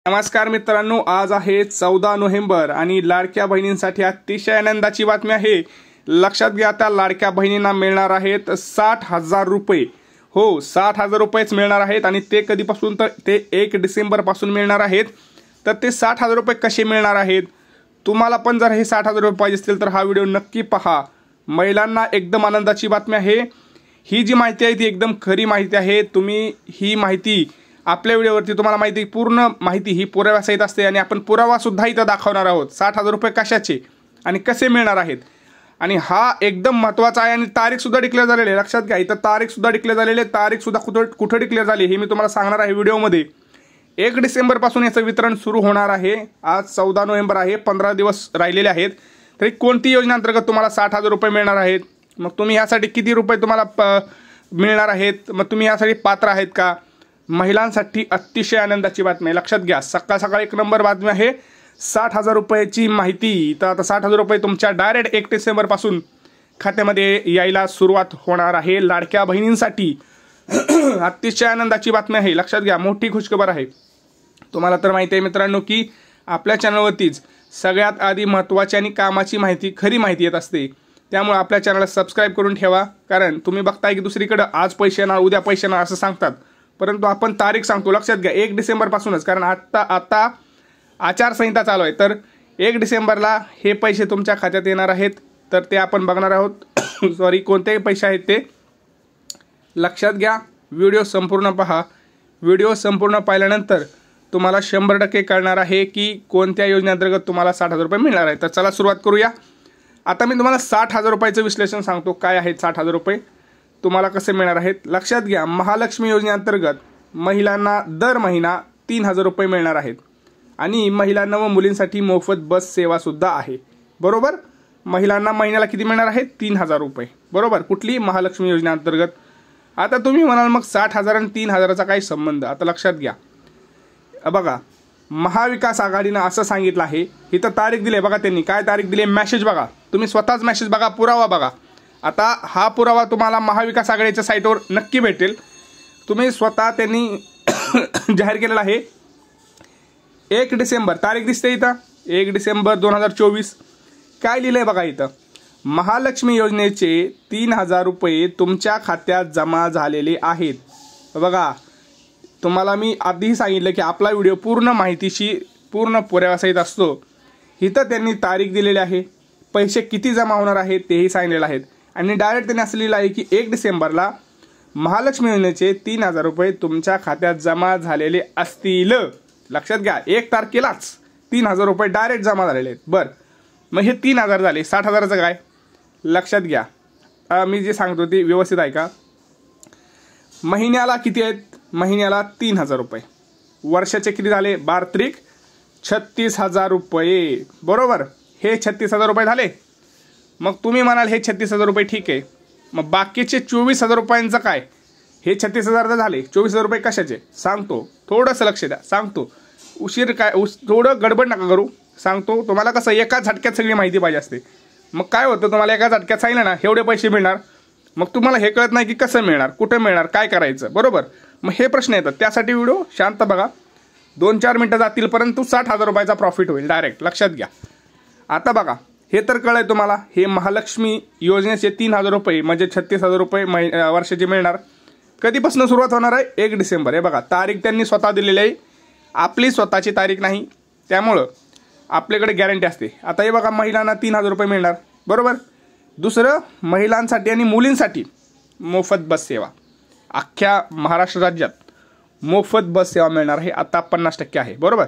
नमस्कार मित्रांनो, आज आहे 14 नोव्हेंबर आणि लाडक्या बहिणींसाठी अतिशय आनंदाची बातमी आहे। लक्षात घ्या, त्या लाडक्या बहिणींना मिळणार आहेत 60,000 रुपये। हो, 60,000 रुपयेच मिळणार आहेत आणि ते कधीपासून तर ते 1 डिसेंबर पासून मिळणार आहेत। तर ते 60,000 रुपये कसे मिळणार आहेत, तुम्हाला पण जर हे 60,000 रुपये पाहिजे असतील तर हा व्हिडिओ नक्की पहा। महिलांना एकदम आनंदाची बातमी आहे। ही जी माहिती आहे ती एकदम खरी माहिती आहे। तुम्ही ही माहिती आपल्या व्हिडिओवरती तुम्हाला माहिती पूर्ण माहिती ही पुराव्यासहित असते आणि आपण पुरावा सुद्धा इथं दाखवणार आहोत। 60,000 रुपये कशाचे आणि कसे मिळणार आहेत आणि हा एकदम महत्त्वाचा आहे आणि तारीख सुद्धा डिक्लेअर झालेली आहे। लक्षात घ्या, इथं तारीख सुद्धा डिक्लेअर झालेली आहे। तारीख सुद्धा कुठे डिक्लेअर झाली हे मी तुम्हाला सांगणार आहे व्हिडिओमध्ये। 1 डिसेंबर पासून याचं वितरण सुरू होणार आहे। आज 14 नोव्हेंबर आहे, 15 दिवस राहिलेले आहेत। तरी कोणती योजना अंतर्गत तुम्हाला 60,000 रुपये मिळणार आहेत, मग तुम्ही यासाठी किती रुपये तुम्हाला मिळणार आहेत, मग तुम्ही यासाठी पात्र आहेत का? महिलांसाठी अतिशय आनंदाची बातमी आहे। लक्षात घ्या, सकाळ सकाळ 1 नंबर बातमी आहे। 60,000 रुपयाची माहिती। तर आता 60,000 रुपये तुमच्या डायरेक्ट 1 डिसेंबर पासून खात्यामध्ये यायला सुरुवात होणार आहे लाडक्या बहिणींसाठी। अतिशय आनंदाची बातमी आहे। लक्षात घ्या, मोठी खुशखबर आहे। तुम्हाला तर माहिती आहे मित्रांनो की आपल्या चॅनलवरतीच सगळ्यात आधी महत्त्वाची आणि कामाची माहिती, खरी माहिती येत असते। त्यामुळे आपल्या चॅनलला सबस्क्राइब करून ठेवा, कारण तुम्ही बघताय की दुसरीकडे आज पैसे येणार, उद्या पैसे येणार असं सांगतात, परंतु आपण तारीख सांगतो। लक्षात घ्या, 1 डिसेंबर पासूनच, कारण आता आचारसंहिता चालू आहे। तर 1 डिसेंबरला हे पैसे तुमच्या खात्यात येणार आहेत। तर ते आपण बघणार आहोत। सॉरी, कोणते पैसे आहेत ते लक्षात घ्या। व्हिडिओ संपूर्ण पहा। व्हिडिओ संपूर्ण पाहिल्यानंतर तुम्हाला 100% कळणार आहे की कोणत्या योजनेअंतर्गत तुम्हाला 60,000 रुपये मिळणार आहेत। तर चला सुरुवात करूया। आता मी तुम्हाला 60,000 रुपयाचं विश्लेषण सांगतो, काय आहेत 60,000 रुपये, तुम्हाला कसे मिळणार आहेत। लक्षात घ्या, महालक्ष्मी योजनेअंतर्गत महिलांना दर महिना 3,000 रुपये मिळणार आहेत आणि महिलांना व मुलींसाठी मोफत बस सेवा सुद्धा आहे। बरोबर, महिलांना महिन्याला किती मिळणार आहे? 3,000 रुपये। बरोबर, कुठली? महालक्ष्मी योजनेअंतर्गत। आता तुम्ही म्हणाल मग 60,000 आणि 3,000चा काय संबंध? आता लक्षात घ्या, बघा, महाविकास आघाडीनं असं सांगितलं आहे। इथं तारीख दिली बघा, त्यांनी काय तारीख दिली, मेसेज बघा, तुम्ही स्वतःच मेसेज बघा, पुरावा बघा। आता हा पुरावा तुम्हाला महाविकास आघाडीच्या साईटवर नक्की भेटेल। तुम्ही स्वतः त्यांनी जाहीर केलेला आहे। 1 डिसेंबर तारीख दिसते इथं, 1 डिसेंबर 2024। काय लिहिलंय बघा इथं, महालक्ष्मी योजनेचे 3,000 रुपये तुमच्या खात्यात जमा झालेले आहेत। बघा, तुम्हाला मी आधीही सांगितलं की आपला व्हिडिओ पूर्ण माहितीशी पूर्ण पुराव्यासहित असतो। इथं त्यांनी तारीख दिलेली आहे, पैसे किती जमा होणार आहेत तेही सांगितलेलं आहेत आणि डायरेक्ट त्यांनी असं लिहिलं आहे की 1 डिसेंबरला महालक्ष्मी योजनेचे 3,000 रुपये तुमच्या खात्यात जमा झालेले असतील। लक्षात घ्या, 1 तारखेलाच 3,000 रुपये डायरेक्ट जमा झालेले आहेत। बरं, मग हे 3,000 झाले, 60,000चं काय? लक्षात घ्या, मी जे सांगतो ते व्यवस्थित ऐका। महिन्याला किती आहेत? महिन्याला 3,000 रुपये। वर्षाचे किती झाले? 12 36,000 रुपये। बरोबर, हे 36,000 रुपये झाले। मग तुम्ही म्हणाल हे 36,000 रुपये ठीक आहे, मग बाकीचे 24,000 रुपयांचं काय? हे 36,000 तर झाले, 24,000 रुपये कशाचे सांगतो, थोडंसं लक्ष द्या, सांगतो। उशीर काय, थोडं गडबड नका करू, सांगतो तुम्हाला। कसं एका झटक्यात सगळी माहिती पाहिजे असते। मग काय होतं, तुम्हाला एका झटक्यात सांगितलं ना एवढे पैसे मिळणार, मग तुम्हाला हे कळत नाही की कसं मिळणार, कुठे मिळणार, काय करायचं। बरोबर, मग हे प्रश्न येतात। त्यासाठी व्हिडिओ शांत बघा, 2-4 मिनटं जातील, परंतु 60,000 रुपयाचा प्रॉफिट होईल डायरेक्ट। लक्षात घ्या, आता बघा, हे तर कळलंय तुम्हाला, हे महालक्ष्मी योजनेचे 3,000 रुपये म्हणजे 36,000 रुपये वर्षाचे मिळणार। कधीपासून सुरुवात होणार आहे? 1 डिसेंबर। हे बघा, तारीख त्यांनी स्वतः दिलेली आहे, आपली स्वतःची तारीख नाही, त्यामुळं आपल्याकडे गॅरंटी असते। आता हे बघा, महिलांना 3,000 रुपये मिळणार। बरोबर, दुसरं, महिलांसाठी आणि मुलींसाठी मोफत बस सेवा, अख्ख्या महाराष्ट्र राज्यात मोफत बस सेवा मिळणार आहे। आता 50% आहे। बरोबर,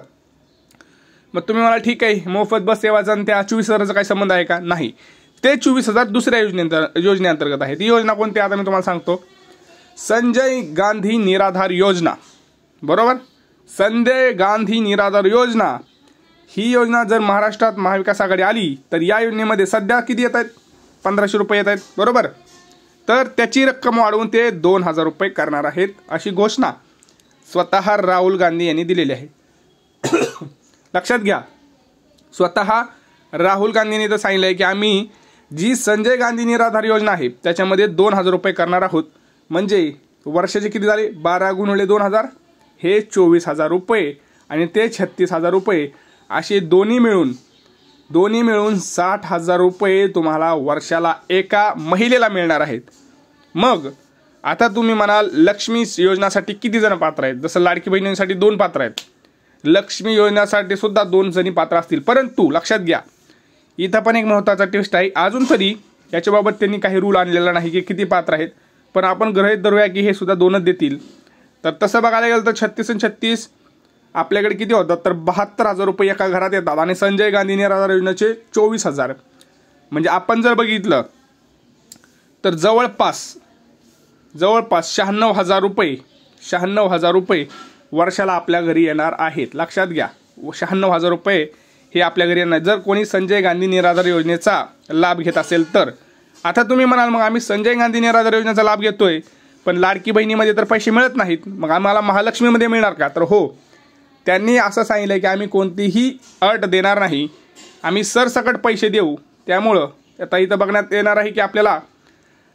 मग तुम्ही मला ठीक आहे, मोफत बस सेवाचा आणि त्या 24,000चा काही संबंध आहे का? नाही, ते 24,000 दुसऱ्या योजनेअंतर्गत आहे। ती योजना कोणती आता मी तुम्हाला सांगतो, संजय गांधी निराधार योजना। बरोबर, संजय गांधी निराधार योजना ही योजना जर महाराष्ट्रात महाविकास आघाडी आली तर या योजनेमध्ये सध्या किती येत आहेत? 1,500 रुपये येत आहेत। बरोबर, तर त्याची रक्कम वाढवून ते 2,000 रुपये करणार आहेत, अशी घोषणा स्वतः राहुल गांधी यांनी दिलेली आहे। लक्षात घ्या, स्वतः राहुल गांधींनी तर सांगितलं आहे की आम्ही जी संजय गांधी निराधार योजना आहे त्याच्यामध्ये 2,000 रुपये करणार आहोत। म्हणजे वर्षाचे किती झाले? 12 × 2,000 हे 24,000 रुपये आणि ते 36,000 रुपये असे दोन्ही मिळून 60,000 रुपये तुम्हाला वर्षाला एका महिलेला मिळणार आहेत। मग आता तुम्ही म्हणाल लक्ष्मी योजनासाठी किती जण पात्र आहेत? जसं लाडकी बहिणींसाठी 2 पात्र आहेत, लक्ष्मी योजनासाठी सुद्धा 2 जणी पात्र असतील। परंतु लक्षात घ्या, इथं पण एक महत्त्वाचा ट्विस्ट आहे। अजून तरी याच्याबाबत त्यांनी काही रूल आणलेला नाही की किती पात्र आहेत, पण आपण गृहीत धरूया की हे सुद्धा 2च देतील। तर तसं बघायला गेलं तर 36 आणि 36 आपल्याकडे किती होतात? तर 72,000 रुपये एका घरात येतात आणि संजय गांधी निराधार योजनेचे 24,000। म्हणजे आपण जर बघितलं तर जवळपास 96,000 रुपये वर्षाला आपल्या घरी येणार आहेत। लक्षात घ्या, 96,000 रुपये हे आपल्या घरी येणार जर कोणी संजय गांधी निराधार योजनेचा लाभ घेत असेल तर। आता तुम्ही म्हणाल मग आम्ही संजय गांधी निराधार योजनेचा लाभ घेतोय पण लाडकी बहिणीमध्ये तर पैसे मिळत नाहीत, मग आम्हाला महालक्ष्मीमध्ये मिळणार का? तर हो, त्यांनी असं सांगितलं की आम्ही कोणतीही अट देणार नाही, आम्ही सरसकट पैसे देऊ। त्यामुळं आता इथं बघण्यात येणार आहे की आपल्याला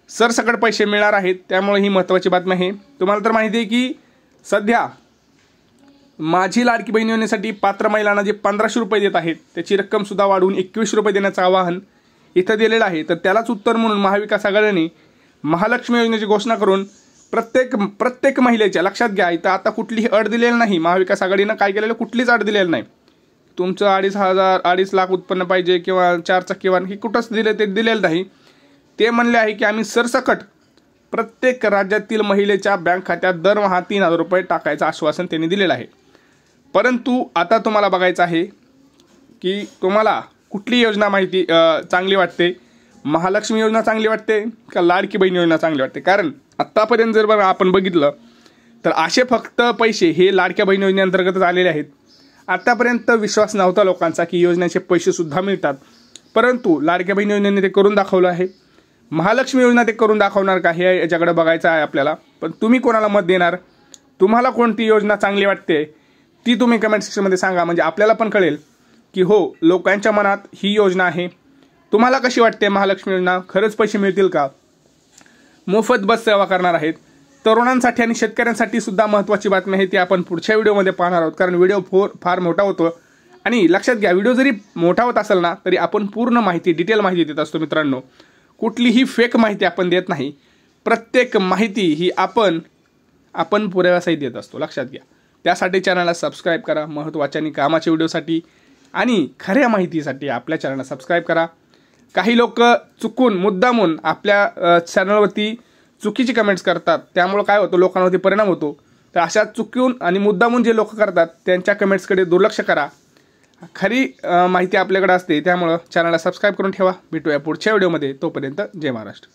सरसकट पैसे मिळणार आहेत। त्यामुळे ही महत्त्वाची बातमी आहे। तुम्हाला तर माहिती आहे की सध्या माझी लाडकी बहीण योजनेसाठी पात्र महिलांना जे 1,500 रुपये देत आहेत त्याची रक्कम सुद्धा वाढवून 21 रुपये देण्याचं आवाहन इथं दिलेलं आहे। तर त्यालाच उत्तर म्हणून महाविकास आघाडीने महालक्ष्मी योजनेची घोषणा करून प्रत्येक महिलेच्या, लक्षात घ्या इथं आता कुठलीही अट दिलेली नाही, महाविकास आघाडीनं काय केलेलं कुठलीच अट दिलेली नाही। तुमचं 2.5 लाख उत्पन्न पाहिजे किंवा 4 चाकी वाहन हे कुठंच ते दिलेलं नाही। ते म्हणले आहे की आम्ही सरसकट प्रत्येक राज्यातील महिलेच्या बँक खात्यात दरमहा 3,000 रुपये टाकायचं आश्वासन त्यांनी दिलेलं आहे। परंतु आता तुम्हाला बघायचं आहे की तुम्हाला कुठली योजना चांगली वाटते? महालक्ष्मी योजना चांगली वाटते का लाडकी बहीण योजना चांगली वाटते? कारण आत्तापर्यंत जर आपण बघितलं तर असे फक्त पैसे हे लाडक्या बहीण योजनेअंतर्गतच आलेले आहेत। आत्तापर्यंत विश्वास नव्हता लोकांचा की योजनेचे पैसे सुद्धा मिळतात, परंतु लाडक्या बहीण योजनेने ते करून दाखवलं आहे। महालक्ष्मी योजना ते करून दाखवणार का हे याच्याकडे बघायचं आहे आपल्याला। पण तुम्ही कोणाला मत देणार? तुम्हाला कोणती योजना चांगली वाटते ती तुम्ही कमेंट सेक्शनमध्ये सांगा, म्हणजे आपल्याला पण कळेल की हो लोकांच्या मनात ही योजना आहे। तुम्हाला कशी वाटते महालक्ष्मी योजना? खरंच पैसे मिळतील का? मोफत बस सेवा करणार आहेत। तरुणांसाठी आणि शेतकऱ्यांसाठी सुद्धा महत्त्वाची बातमी आहे, ती आपण पुढच्या व्हिडिओमध्ये पाहणार आहोत। कारण व्हिडिओ फार मोठा होतो आणि लक्षात घ्या, व्हिडिओ जरी मोठा होत असेल ना तरी आपण पूर्ण माहिती, डिटेल माहिती देत असतो मित्रांनो। कुठलीही फेक माहिती आपण देत नाही, प्रत्येक माहिती ही आपण पुराव्यासहित देत असतो, लक्षात घ्या। त्यासाठी चॅनलला सबस्क्राईब करा, महत्त्वाच्या आणि कामाच्या व्हिडिओसाठी आणि खऱ्या माहितीसाठी आपल्या चॅनलला सबस्क्राईब करा। काही लोक चुकून मुद्दामून आपल्या चॅनलवरती चुकीची कमेंट्स करतात, त्यामुळे काय होतं लोकांवरती परिणाम होतो। तर अशा चुकून आणि मुद्दामून जे लोक करतात त्यांच्या कमेंट्सकडे दुर्लक्ष करा। खरी माहिती आपल्याकडे असते, त्यामुळे चॅनलला सबस्क्राईब करून ठेवा। भेटूया पुढच्या व्हिडिओमध्ये, तोपर्यंत जय महाराष्ट्र।